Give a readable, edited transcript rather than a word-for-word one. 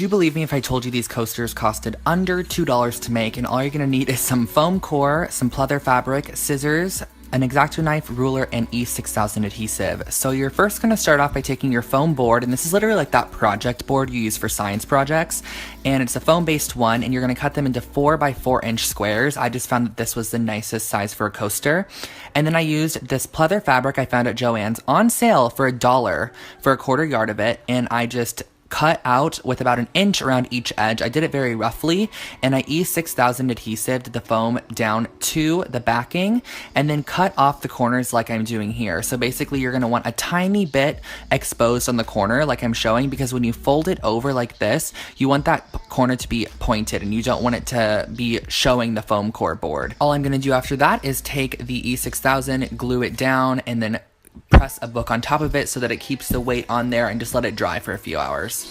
you believe me if I told you these coasters costed under $2 to make, and all you're gonna need is some foam core, some pleather fabric, scissors, an X-Acto knife, ruler, and E6000 adhesive. So you're first going to start off by taking your foam board, and this is literally like that project board you use for science projects, and it's a foam-based one, and you're going to cut them into 4x4-inch squares. I just found that this was the nicest size for a coaster. And then I used this pleather fabric I found at Joann's on sale for $1 for a quarter yard of it, and I just cut out with about an inch around each edge. I did it very roughly, and I E6000 adhesived the foam down to the backing and then cut off the corners like I'm doing here. So basically you're going to want a tiny bit exposed on the corner like I'm showing, because when you fold it over like this, you want that corner to be pointed and you don't want it to be showing the foam core board. All I'm going to do after that is take the E6000, glue it down, and then press a book on top of it so that it keeps the weight on there, and just let it dry for a few hours.